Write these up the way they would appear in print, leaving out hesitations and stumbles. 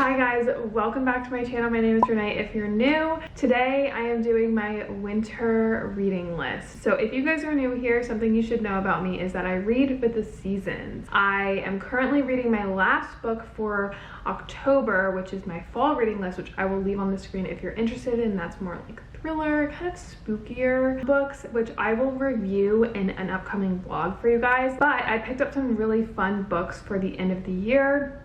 Hi guys, welcome back to my channel. My name is Renee. If you're new, today I am doing my winter reading list. So if you guys are new here, something you should know about me is that I read with the seasons. I am currently reading my last book for October, which is my fall reading list, which I will leave on the screen if you're interested in. That's more like thriller, kind of spookier books, which I will review in an upcoming vlog for you guys. But I picked up some really fun books for the end of the year.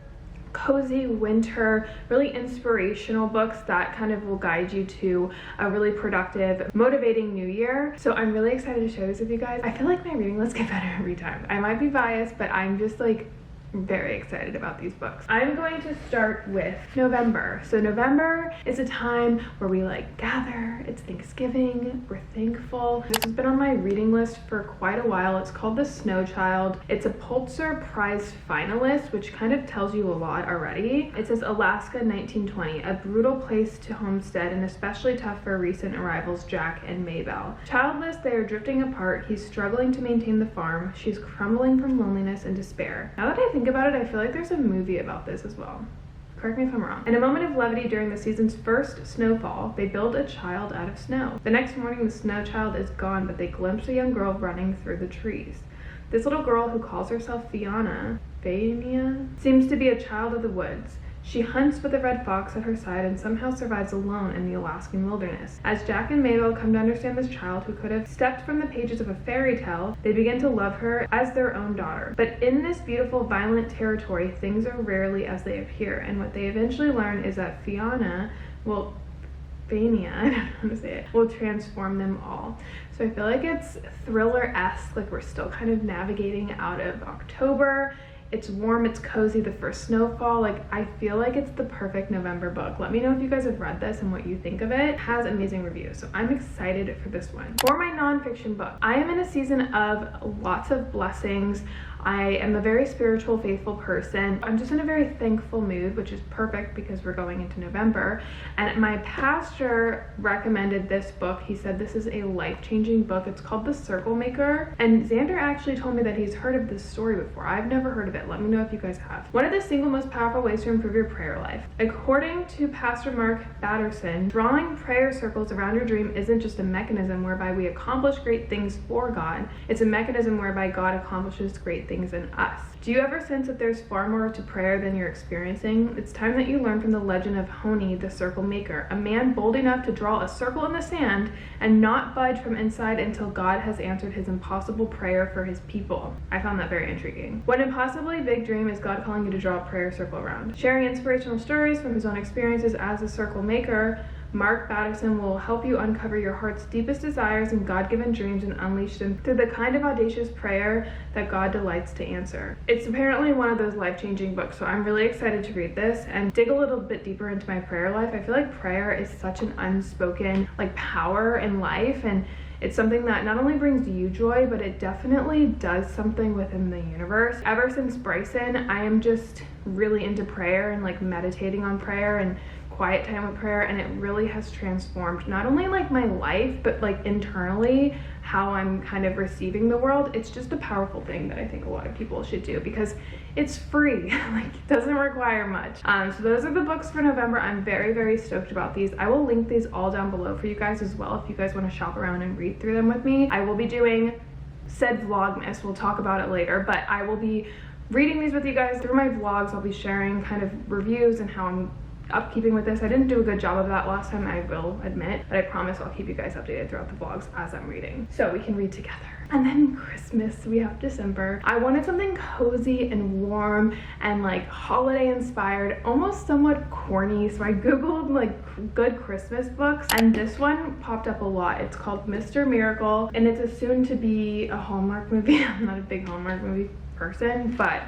Cozy winter, really inspirational books that kind of will guide you to a really productive, motivating new year. So I'm really excited to share this with you guys. I feel like my reading lists get better every time. I might be biased, but I'm just like very excited about these books. I'm going to start with November. So November is a time where we like gather, it's Thanksgiving, we're thankful. This has been on my reading list for quite a while. It's called The Snow Child. It's a Pulitzer Prize finalist, which kind of tells you a lot already. It says Alaska 1920, a brutal place to homestead and especially tough for recent arrivals Jack and Maybelle. Childless, they are drifting apart. He's struggling to maintain the farm. She's crumbling from loneliness and despair. Now that I think about it, I feel like there's a movie about this as well. Correct me if I'm wrong. In a moment of levity during the season's first snowfall, they build a child out of snow. The next morning, the snow child is gone, but they glimpse a young girl running through the trees. This little girl, who calls herself Fania, seems to be a child of the woods. She hunts with a red fox at her side and somehow survives alone in the Alaskan wilderness. As Jack and Mabel come to understand this child who could have stepped from the pages of a fairy tale, they begin to love her as their own daughter. But in this beautiful, violent territory, things are rarely as they appear, and what they eventually learn is that Fania, I don't know how to say it, will transform them all. So I feel like it's thriller-esque, like we're still kind of navigating out of October. It's warm, it's cozy, the first snowfall. Like, I feel like it's the perfect November book. Let me know if you guys have read this and what you think of it. It has amazing reviews, so I'm excited for this one. For my nonfiction book, I am in a season of lots of blessings. I am a very spiritual, faithful person. I'm just in a very thankful mood, which is perfect because we're going into November. And my pastor recommended this book. He said this is a life-changing book. It's called The Circle Maker. And Xander actually told me that he's heard of this story before. I've never heard of it. Let me know if you guys have. One of the single most powerful ways to improve your prayer life. According to Pastor Mark Batterson, drawing prayer circles around your dream isn't just a mechanism whereby we accomplish great things for God. It's a mechanism whereby God accomplishes great things in us. Do you ever sense that there's far more to prayer than you're experiencing? It's time that you learn from the legend of Honi, the circle maker, a man bold enough to draw a circle in the sand and not budge from inside until God has answered his impossible prayer for his people. I found that very intriguing. What impossibly big dream is God calling you to draw a prayer circle around? Sharing inspirational stories from his own experiences as a circle maker, Mark Batterson will help you uncover your heart's deepest desires and God-given dreams and unleash them through the kind of audacious prayer that God delights to answer. It's apparently one of those life-changing books, so I'm really excited to read this and dig a little bit deeper into my prayer life. I feel like prayer is such an unspoken power in life, and it's something that not only brings you joy, but it definitely does something within the universe. Ever since Bryson, I am just really into prayer and meditating on prayer and quiet time with prayer, and it really has transformed not only my life, but internally how I'm kind of receiving the world. It's just a powerful thing that I think a lot of people should do because it's free. It doesn't require much. So those are the books for November. I'm very, very stoked about these. I will link these all down below for you guys as well if you guys want to shop around and read through them with me. I will be doing said Vlogmas. We'll talk about it later, but I will be reading these with you guys through my vlogs. I'll be sharing kind of reviews and how I'm upkeeping with this. I didn't do a good job of that last time, I will admit, but I promise I'll keep you guys updated throughout the vlogs as I'm reading, so we can read together. And then Christmas, we have December. I wanted something cozy and warm and holiday inspired, almost somewhat corny, so I googled good Christmas books, and this one popped up a lot. It's called Mr. Miracle, and it's a soon to be a Hallmark movie. I'm not a big Hallmark movie person, but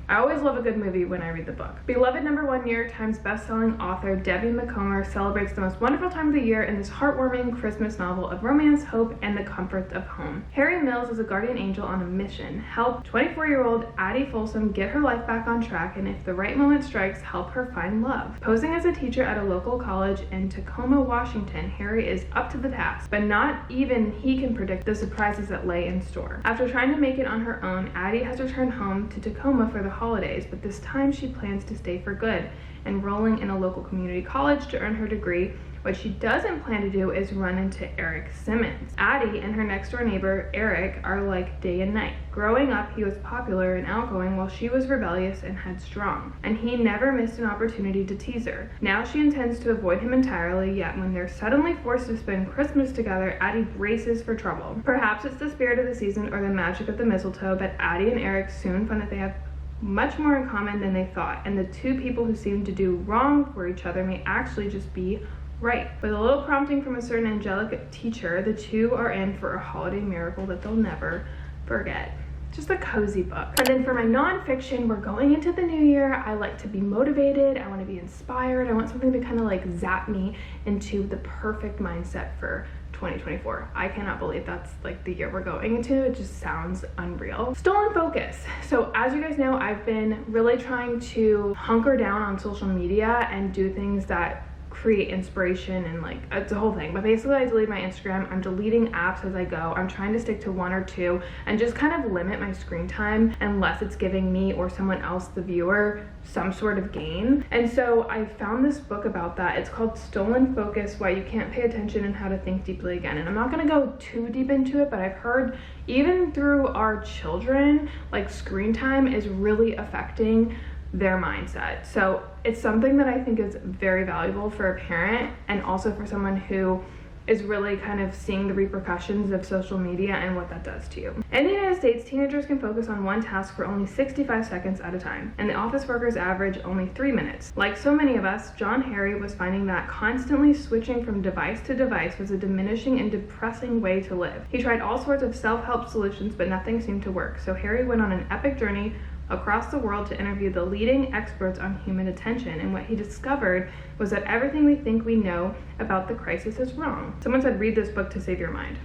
I always love a good movie when I read the book. Beloved #1 New York Times bestselling author Debbie McComber celebrates the most wonderful time of the year in this heartwarming Christmas novel of romance, hope, and the comforts of home. Harry Mills is a guardian angel on a mission. Help 24-year-old Addie Folsom get her life back on track, and if the right moment strikes, help her find love. Posing as a teacher at a local college in Tacoma, Washington, Harry is up to the task, but not even he can predict the surprises that lay in store. After trying to make it on her own, Addie has returned home to Tacoma for the holidays, but this time she plans to stay for good, enrolling in a local community college to earn her degree. What she doesn't plan to do is run into Eric Simmons. Addie and her next door neighbor, Eric, are like day and night. Growing up, he was popular and outgoing while she was rebellious and headstrong, and he never missed an opportunity to tease her. Now she intends to avoid him entirely, yet when they're suddenly forced to spend Christmas together, Addie braces for trouble. Perhaps it's the spirit of the season or the magic of the mistletoe, but Addie and Eric soon find that they have much more in common than they thought, and the two people who seem to do wrong for each other may actually just be right. With a little prompting from a certain angelic teacher, the two are in for a holiday miracle that they'll never forget. Just a cozy book. And then for my nonfiction, we're going into the new year. I like to be motivated. I want to be inspired. I want something to kind of like zap me into the perfect mindset for 2024. I cannot believe that's like the year we're going into. It just sounds unreal. Stolen focus. So as you guys know, I've been really trying to hunker down on social media and do things that create inspiration, and like it's a whole thing. But basically I deleted my Instagram. I'm deleting apps as I go. I'm trying to stick to one or two and just kind of limit my screen time unless it's giving me or someone else, the viewer, some sort of gain. And so I found this book about that. It's called Stolen Focus: Why You Can't Pay Attention and How to Think Deeply Again. And I'm not going to go too deep into it, but I've heard even through our children, like screen time is really affecting their mindset. So it's something that I think is very valuable for a parent and also for someone who is really kind of seeing the repercussions of social media and what that does to you. In the United States, teenagers can focus on one task for only 65 seconds at a time, and the office workers average only 3 minutes. Like so many of us, John Harry was finding that constantly switching from device to device was a diminishing and depressing way to live. He tried all sorts of self-help solutions, but nothing seemed to work, so Harry went on an epic journey across the world to interview the leading experts on human attention, and what he discovered was that everything we think we know about the crisis is wrong. Someone said, read this book to save your mind.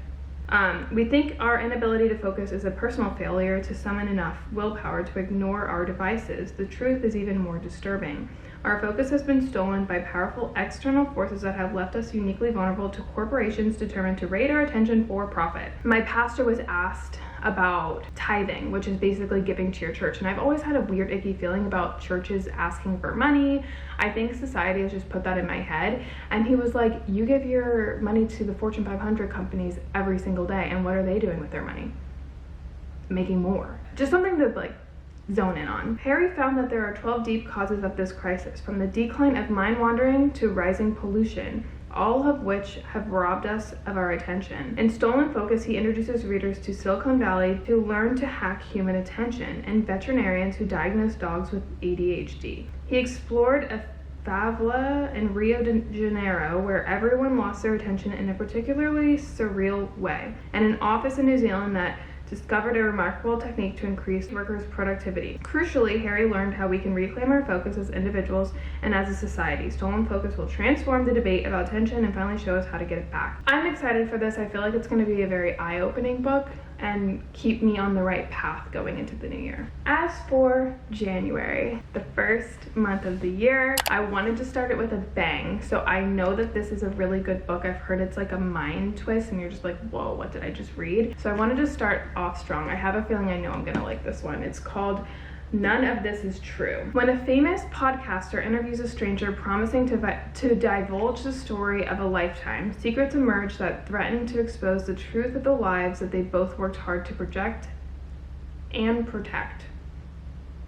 We think our inability to focus is a personal failure to summon enough willpower to ignore our devices. The truth is even more disturbing. Our focus has been stolen by powerful external forces that have left us uniquely vulnerable to corporations determined to raid our attention for profit. My pastor was asked about tithing, which is basically giving to your church, and I've always had a weird icky feeling about churches asking for money. I think society has just put that in my head, and he was like, you give your money to the Fortune 500 companies every single day, and what are they doing with their money? Making more. Just something to like zone in on. Harry found that there are 12 deep causes of this crisis, from the decline of mind wandering to rising pollution, all of which have robbed us of our attention. In Stolen Focus, he introduces readers to Silicon Valley to learn to hack human attention, and veterinarians who diagnose dogs with ADHD. He explored a favela in Rio de Janeiro where everyone lost their attention in a particularly surreal way, and an office in New Zealand that discovered a remarkable technique to increase workers' productivity. Crucially, Harry learned how we can reclaim our focus as individuals and as a society. Stolen Focus will transform the debate about attention and finally show us how to get it back. I'm excited for this. I feel like it's going to be a very eye-opening book and keep me on the right path going into the new year. As for January, the first month of the year, I wanted to start it with a bang. So I know that this is a really good book. I've heard it's like a mind twist and you're just like, whoa, what did I just read? So I wanted to start off strong. I have a feeling I know I'm gonna like this one. It's called None of This Is True. When a famous podcaster interviews a stranger promising to divulge the story of a lifetime, secrets emerge that threaten to expose the truth of the lives that they both worked hard to project and protect.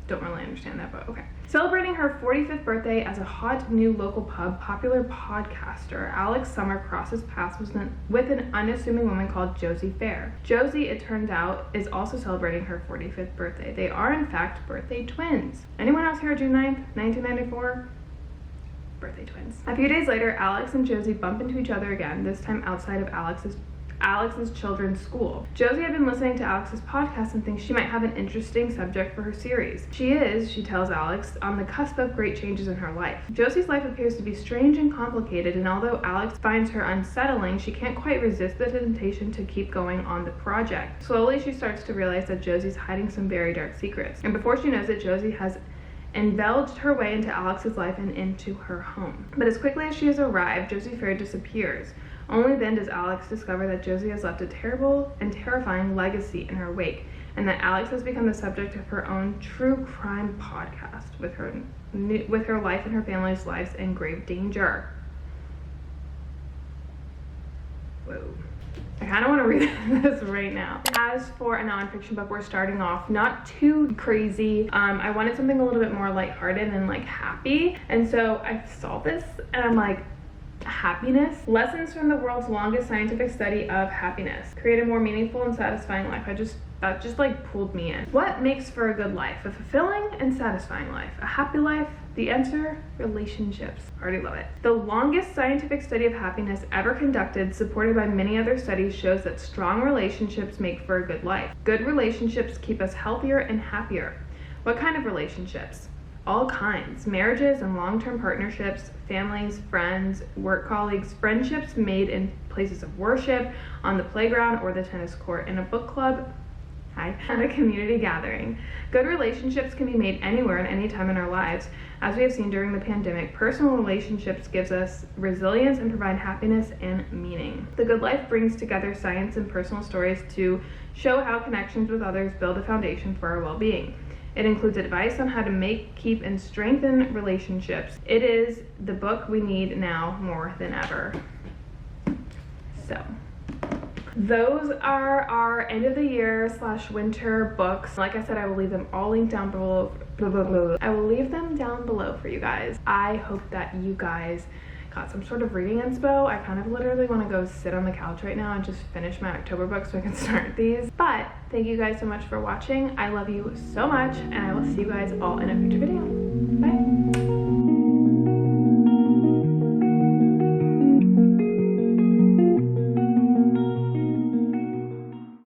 Don't really understand that, but okay. Celebrating her 45th birthday as a hot new local pub, popular podcaster Alex Summer crosses paths with an unassuming woman called Josie Fair. Josie, it turns out, is also celebrating her 45th birthday. They are, in fact, birthday twins. Anyone else here June 9th, 1994? Birthday twins. A few days later, Alex and Josie bump into each other again, this time outside of Alex's children's school. Josie had been listening to Alex's podcast and thinks she might have an interesting subject for her series. She is, she tells Alex, on the cusp of great changes in her life. Josie's life appears to be strange and complicated, and although Alex finds her unsettling, she can't quite resist the temptation to keep going on the project. Slowly, she starts to realize that Josie's hiding some very dark secrets, and before she knows it, Josie has indulged her way into Alex's life and into her home. But as quickly as she has arrived, Josie Fair disappears. Only then does Alex discover that Josie has left a terrible and terrifying legacy in her wake. and that Alex has become the subject of her own true crime podcast with her life and her family's lives in grave danger. Whoa. I kind of want to read this right now. As for a nonfiction book, we're starting off not too crazy. I wanted something a little bit more lighthearted and like happy. And so I saw this and I'm like, happiness? Lessons from the world's longest scientific study of happiness. Create a more meaningful and satisfying life. That just like pulled me in. What makes for a good life? A fulfilling and satisfying life. A happy life? The answer, relationships. Already love it. The longest scientific study of happiness ever conducted, supported by many other studies, shows that strong relationships make for a good life. Good relationships keep us healthier and happier. What kind of relationships? All kinds. Marriages and long-term partnerships, families, friends, work colleagues, friendships made in places of worship, on the playground or the tennis court, in a book club, at a community gathering. Good relationships can be made anywhere and any time in our lives. As we have seen during the pandemic, personal relationships gives us resilience and provide happiness and meaning. The Good Life brings together science and personal stories to show how connections with others build a foundation for our well-being. It includes advice on how to make, keep, and strengthen relationships. It is the book we need now more than ever. So, those are our end of the year / winter books. Like I said, I will leave them all linked down below. I will leave them down below for you guys. I hope that you guys got some sort of reading inspo. I kind of literally want to go sit on the couch right now and just finish my October book so I can start these. But thank you guys so much for watching. I love you so much, and I will see you guys all in a future video. Bye.